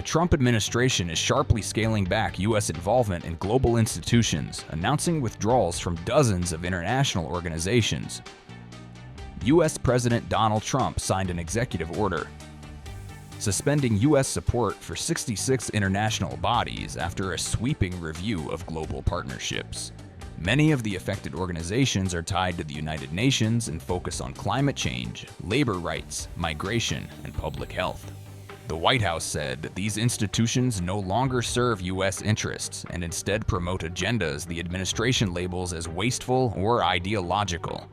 Trump administration is sharply scaling back U.S. involvement in global institutions, announcing withdrawals from dozens of international organizations. U.S. President Donald Trump signed an executive order suspending U.S. support for 66 international bodies after a sweeping review of global partnerships. Many of the affected organizations are tied to the United Nations and focus on climate change, labor rights, migration, and public health. The White House said that these institutions no longer serve U.S. interests and instead promote agendas the administration labels as wasteful or ideological.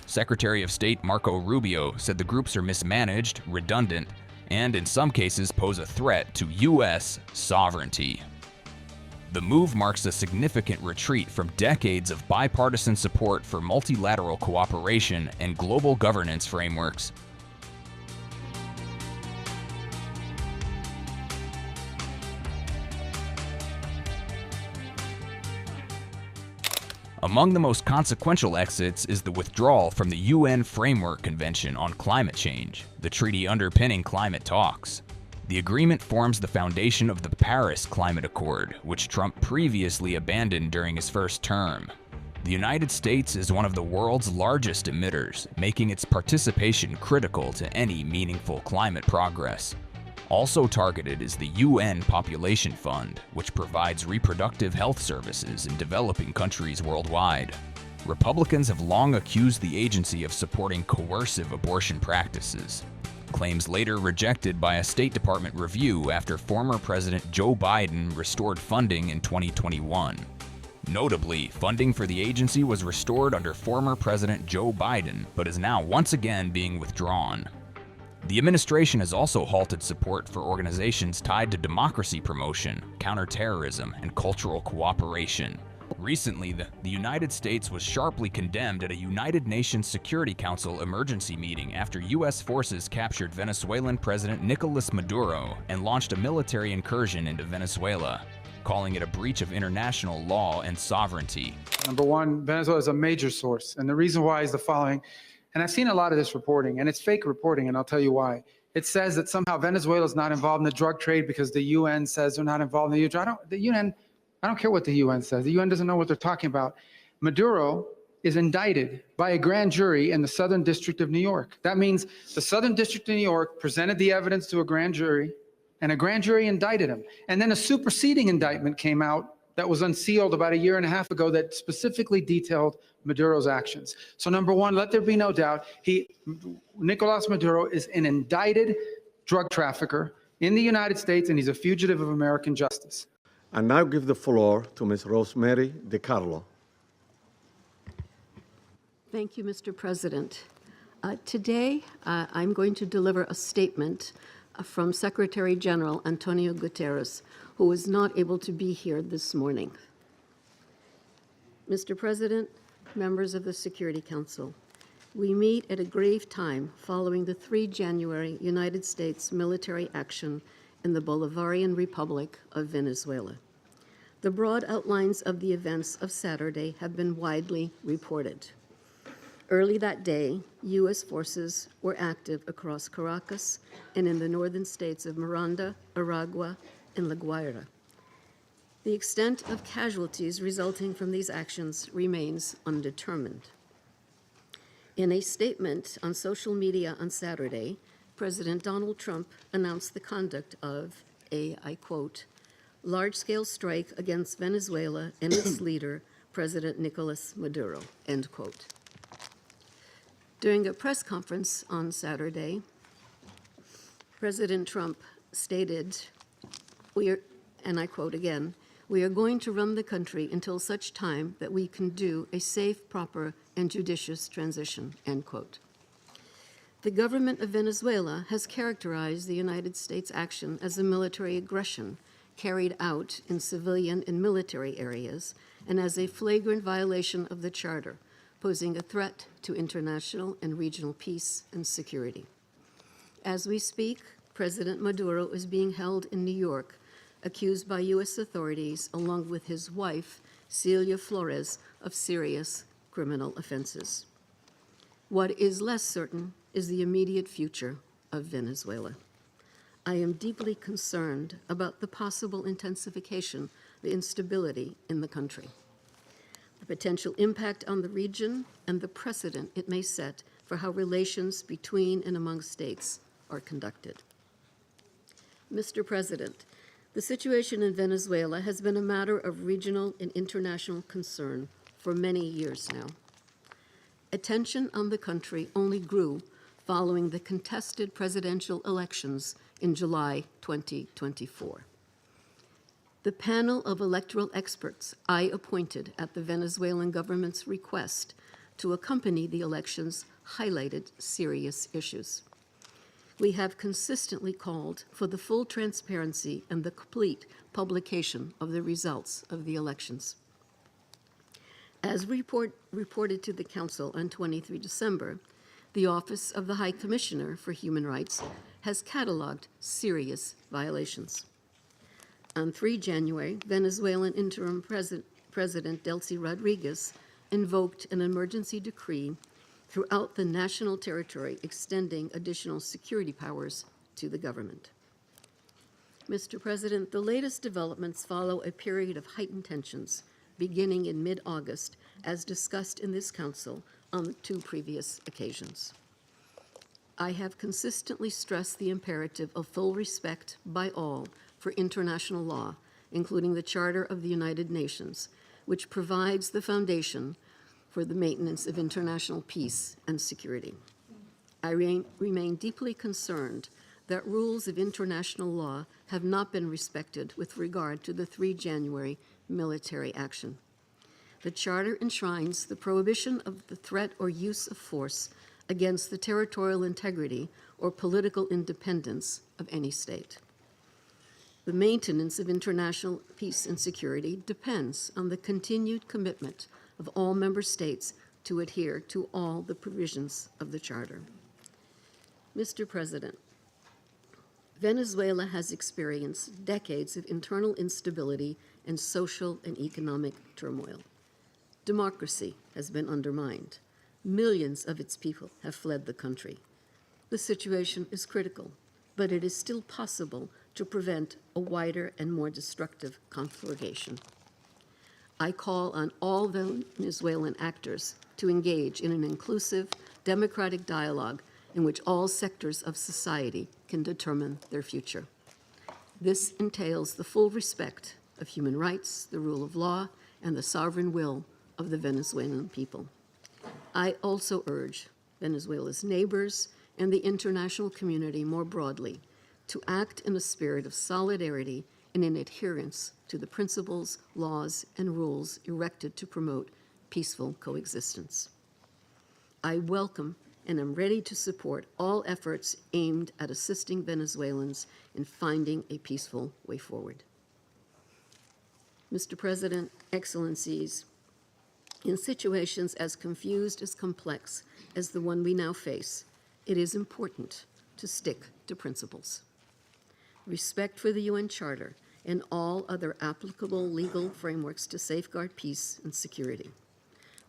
Secretary of State Marco Rubio said the groups are mismanaged, redundant, and in some cases pose a threat to U.S. sovereignty. The move marks a significant retreat from decades of bipartisan support for multilateral cooperation and global governance frameworks. Among the most consequential exits is the withdrawal from the UN Framework Convention on Climate Change, the treaty underpinning climate talks. The agreement forms the foundation of the Paris Climate Accord, which Trump previously abandoned during his first term. The United States is one of the world's largest emitters, making its participation critical to any meaningful climate progress. Also targeted is the UN Population Fund, which provides reproductive health services in developing countries worldwide. Republicans have long accused the agency of supporting coercive abortion practices, claims later rejected by a State Department review after former President Joe Biden restored funding in 2021. Notably, funding for the agency was restored under former President Joe Biden, but is now once again being withdrawn. The administration has also halted support for organizations tied to democracy promotion, counterterrorism, and cultural cooperation. Recently, the United States was sharply condemned at a United Nations Security Council emergency meeting after U.S. forces captured Venezuelan President Nicolas Maduro and launched a military incursion into Venezuela, calling it a breach of international law and sovereignty. Number one, Venezuela is a major source, and the reason why is the following. And I've seen a lot of this reporting, and it's fake reporting, and I'll tell you why. It says that somehow Venezuela is not involved in the drug trade because the UN says they're not involved in the UN. I don't care what the UN says. The UN doesn't know what they're talking about. Maduro is indicted by a grand jury in the Southern District of New York. That means the Southern District of New York presented the evidence to a grand jury, and a grand jury indicted him. And then a superseding indictment came out that was unsealed about 1.5 years ago that specifically detailed Maduro's actions. So number one, let there be no doubt, Nicolas Maduro is an indicted drug trafficker in the United States, and he's a fugitive of American justice. I now give the floor to Ms. Rosemary DiCarlo. Thank you, Mr. President. Today, I'm going to deliver a statement from Secretary General Antonio Guterres, who was not able to be here this morning. Mr. President, members of the Security Council, we meet at a grave time following the 3 January United States military action in the Bolivarian Republic of Venezuela. The broad outlines of the events of Saturday have been widely reported. Early that day, U.S. forces were active across Caracas and in the northern states of Miranda, Aragua, and La Guaira. The extent of casualties resulting from these actions remains undetermined. In a statement on social media on Saturday, President Donald Trump announced the conduct of a, I quote, large-scale strike against Venezuela and its leader, President Nicolas Maduro, end quote. During a press conference on Saturday, President Trump stated, and I quote again, "We are going to run the country until such time that we can do a safe, proper, and judicious transition," end quote. The government of Venezuela has characterized the United States action as a military aggression carried out in civilian and military areas and as a flagrant violation of the Charter, posing a threat to international and regional peace and security. As we speak, President Maduro is being held in New York, accused by U.S. authorities, along with his wife, Celia Flores, of serious criminal offenses. What is less certain is the immediate future of Venezuela. I am deeply concerned about the possible intensification of the instability in the country, the potential impact on the region, and the precedent it may set for how relations between and among states are conducted. Mr. President, the situation in Venezuela has been a matter of regional and international concern for many years now. Attention on the country only grew following the contested presidential elections in July 2024. The panel of electoral experts I appointed at the Venezuelan government's request to accompany the elections highlighted serious issues. We have consistently called for the full transparency and the complete publication of the results of the elections. As reported to the Council on 23 December, the Office of the High Commissioner for Human Rights has cataloged serious violations. On 3 January, Venezuelan interim President Delcy Rodriguez invoked an emergency decree throughout the national territory, extending additional security powers to the government. Mr. President, the latest developments follow a period of heightened tensions beginning in mid-August, as discussed in this Council on 2 previous occasions. I have consistently stressed the imperative of full respect by all for international law, including the Charter of the United Nations, which provides the foundation for the maintenance of international peace and security. I remain deeply concerned that rules of international law have not been respected with regard to the 3 January military action. The Charter enshrines the prohibition of the threat or use of force against the territorial integrity or political independence of any state. The maintenance of international peace and security depends on the continued commitment of all member states to adhere to all the provisions of the Charter. Mr. President, Venezuela has experienced decades of internal instability and social and economic turmoil. Democracy has been undermined. Millions of its people have fled the country. The situation is critical, but it is still possible to prevent a wider and more destructive conflagration. I call on all Venezuelan actors to engage in an inclusive, democratic dialogue in which all sectors of society can determine their future. This entails the full respect of human rights, the rule of law, and the sovereign will of the Venezuelan people. I also urge Venezuela's neighbors and the international community more broadly to act in a spirit of solidarity and in adherence to the principles, laws, and rules erected to promote peaceful coexistence. I welcome and am ready to support all efforts aimed at assisting Venezuelans in finding a peaceful way forward. Mr. President, Excellencies, in situations as confused as complex as the one we now face, it is important to stick to principles. Respect for the UN Charter and all other applicable legal frameworks to safeguard peace and security.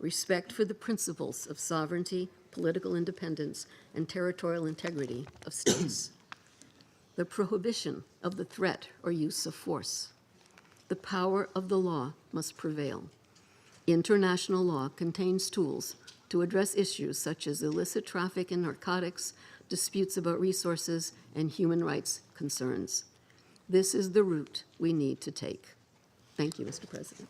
Respect for the principles of sovereignty, political independence, and territorial integrity of states. The prohibition of the threat or use of force. The power of the law must prevail. International law contains tools to address issues such as illicit traffic in narcotics, disputes about resources, and human rights concerns. This is the route we need to take. Thank you, Mr. President.